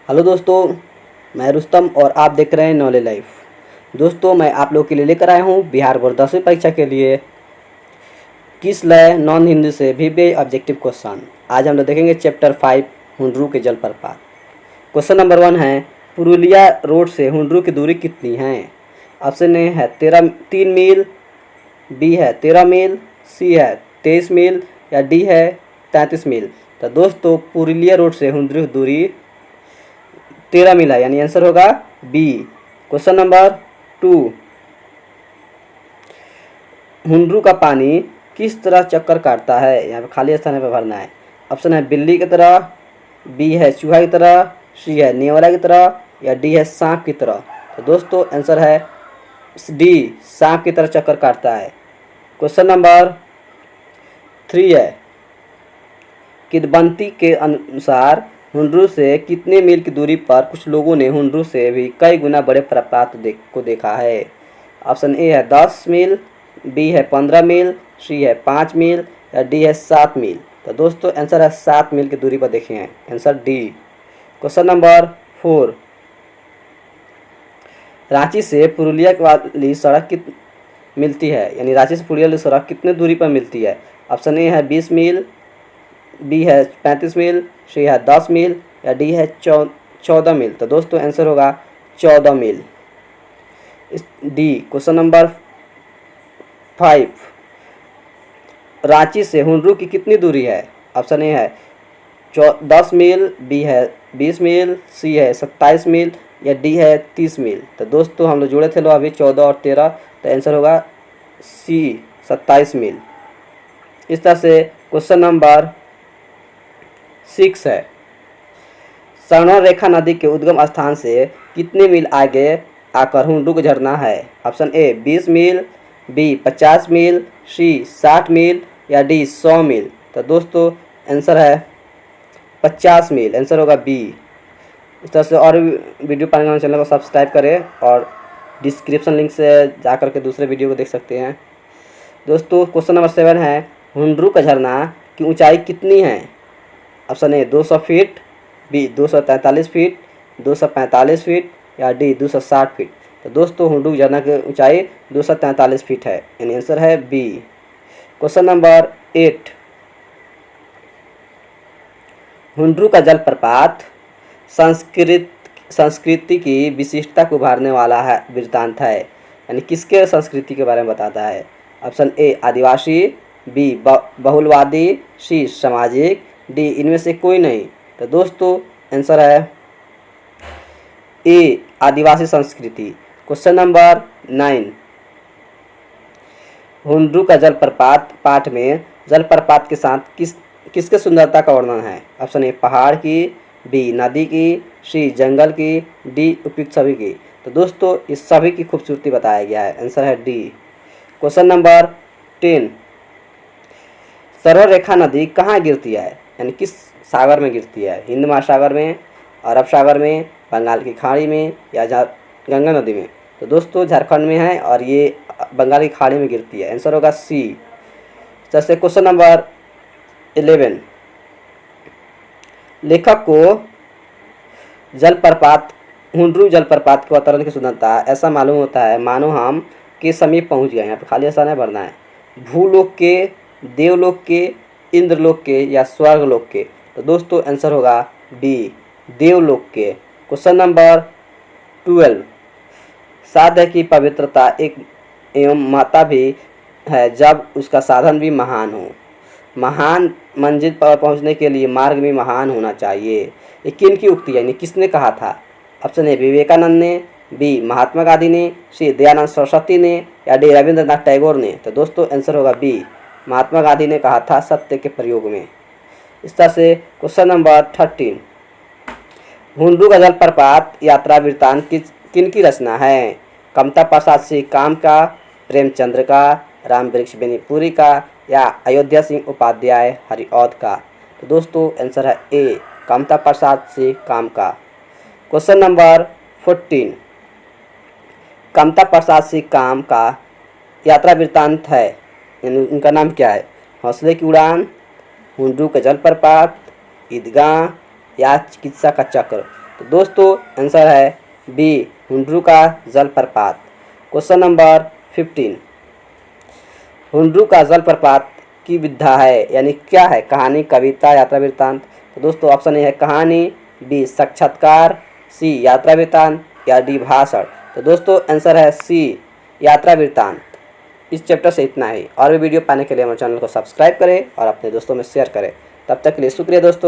Hello दोस्तों, मैं रुस्तम और आप देख रहे हैं नॉलेज लाइफ। दोस्तों, मैं आप लोग के लिए लेकर आया हूँ बिहार बोर्ड 10वीं परीक्षा के लिए किस लय नॉन हिंदी से भी ऑब्जेक्टिव क्वेश्चन। आज हम लोग देखेंगे चैप्टर 5 हुंडरू के जलप्रपात। क्वेश्चन नंबर 1 है, पुरुलिया रोड से हुंडरू की दूरी कितनी है? ऑप्शन ए है 3 मील, बी है 13 मील, सी है 23 मील या डी है 33 मील। तो दोस्तों, पुरुलिया रोड से हुंडरू की दूरी 13 मील है, यानी आंसर होगा बी। क्वेश्चन नंबर 2, हुंडरू का पानी किस तरह चक्कर काटता है? यहाँ पे खाली स्थान पे भरना है। ऑप्शन है बिल्ली की तरह, बी है चूहा की तरह, सी है नेवला की तरह या डी है सांप की तरह। तो दोस्तों, आंसर है डी, सांप की तरह चक्कर काटता है। क्वेश्चन नंबर 3 है, किदवंती के अनुसार हुंडरू से कितने मील की दूरी पर कुछ लोगों ने हुंडरू से भी कई गुना बड़े प्रपात को देखा है? ऑप्शन ए है 10 मील, बी है 15 मील, सी है 5 मील या डी है 7 मील। तो दोस्तों, आंसर है 7 मील की दूरी पर देखे हैं, answer D. Question number 4, Ranchi से पुरुलिया वाली सड़क मिलती है, यानी रांची से पुरुलिया वाली सड़क कितने दूरी पर मिलती है? ऑप्शन ए है 20 मील, बी है 35 मील, सी है 10 मील या डी है 14 मील। तो दोस्तों, आंसर होगा 14 मील, डी। क्वेश्चन नंबर 5, रांची से हुंडरू की कितनी दूरी है? ऑप्शन ए है 10 मील, बी है 20 मील, सी है 27 मील या डी है 30 मील। तो दोस्तों, हम लोग जोड़े थे लो अभी 14 और 13, तो आंसर होगा सी, 27 मील। इस तरह से क्वेश्चन नंबर 6 है, स्वर्णरेखा रेखा नदी के उद्गम स्थान से कितने मील आगे आकर हुंडरू का झरना है? ऑप्शन ए 20 मील, बी 50 मील, सी 60 मील या डी 100 मील। तो दोस्तों, आंसर है 50 मील, आंसर होगा बी। इस तरह से और वीडियो पाने के लिए चैनल को सब्सक्राइब करें और डिस्क्रिप्शन लिंक से जाकर के दूसरे वीडियो को देख सकते हैं। दोस्तों, क्वेश्चन नंबर 7 है, हुंडरू का झरना की ऊंचाई कितनी है? Option A 200 feet, B 243 feet, 245 feet या डी 260 फीट। तो दोस्तों, हुंडरू झरना की ऊंचाई 243 फीट है, यानी आंसर है बी। क्वेश्चन नंबर 8, हुंडरू का जलप्रपात संस्कृति की विशिष्टता को उभारने वाला है वृत्तांत है, यानी किसके संस्कृति के बारे में बताता है? ऑप्शन ए आदिवासी, बी बहुलवादी, सी सामाजिक, डी इनमें से कोई नहीं। तो दोस्तों, आंसर है ए आदिवासी संस्कृति। क्वेश्चन नंबर 9, हुंडरू का जलप्रपात पाठ में जलप्रपात के साथ किसके सुंदरता का वर्णन है? ऑप्शन ए पहाड़ की, बी नदी की, सी जंगल की, डी उपयुक्त सभी की। तो दोस्तों, इस सभी की खूबसूरती बताया गया है, आंसर है डी। क्वेश्चन नंबर 10, स्वर्णरेखा रेखा नदी कहाँ गिरती है, यानी किस सागर में गिरती है? हिंद महासागर में, अरब सागर में, बंगाल की खाड़ी में या गंगा नदी में? तो दोस्तों, झारखंड में है और ये बंगाल की खाड़ी में गिरती है, आंसर होगा सी। जैसे क्वेश्चन नंबर 11, लेखक को जलप्रपात हुंडरू जलप्रपात के अवतरण की सुंदरता ऐसा मालूम होता है मानो हम के समीप पहुंच गए। यहाँ पे खाली ऐसा नहीं भरना है। भूलोक के, देवलोक के, इंद्रलोक के या स्वर्गलोक के? तो दोस्तों, आंसर होगा डी देवलोक के। क्वेश्चन नंबर 12, साध्य की पवित्रता एक एवं माता भी है जब उसका साधन भी महान हो। महान मंजिल पर पहुंचने के लिए मार्ग भी महान होना चाहिए। ये किन की उक्ति है, यानी किसने कहा था? ऑप्शन ए विवेकानंद ने, बी महात्मा गांधी ने, सी दयानंद सरस्वती ने या डी रविंद्रनाथ टैगोर ने? तो दोस्तों, आंसर होगा बी, महात्मा गांधी ने कहा था सत्य के प्रयोग में। इस तरह से क्वेश्चन नंबर 13, हुंडरू का जलप्रपात यात्रा वृत्तांत किन की रचना है? कमता प्रसाद सिंह काम का, प्रेमचंद्र का, राम वृक्ष बेनीपुरी का या अयोध्या सिंह उपाध्याय हरिऔध का? तो दोस्तों, आंसर है ए कमता प्रसाद सिंह काम का। क्वेश्चन नंबर 14, कमता प्रसाद सिंह काम का यात्रा वृत्तांत है, उनका नाम क्या है? हौसले की उड़ान, हुंडरू का जलप्रपात, ईदगाह या चिकित्सा का चक्र? तो दोस्तों आंसर है बी, हुंड्रू का जलप्रपात। क्वेश्चन नंबर 15, हुंड्रू का जलप्रपात की विधा है, यानी क्या है? कहानी, कविता, यात्रा वृत्तांत। तो दोस्तों ऑप्शन ए है कहानी, बी साक्षात्कार, सी यात्रा वृत्तांत या डी भाषण। तो दोस्तों आंसर है सी यात्रा वृत्तांत। इस चैप्टर से इतना ही। और भी वीडियो पाने के लिए हमारे चैनल को सब्सक्राइब करें और अपने दोस्तों में शेयर करें। तब तक के लिए शुक्रिया दोस्तों।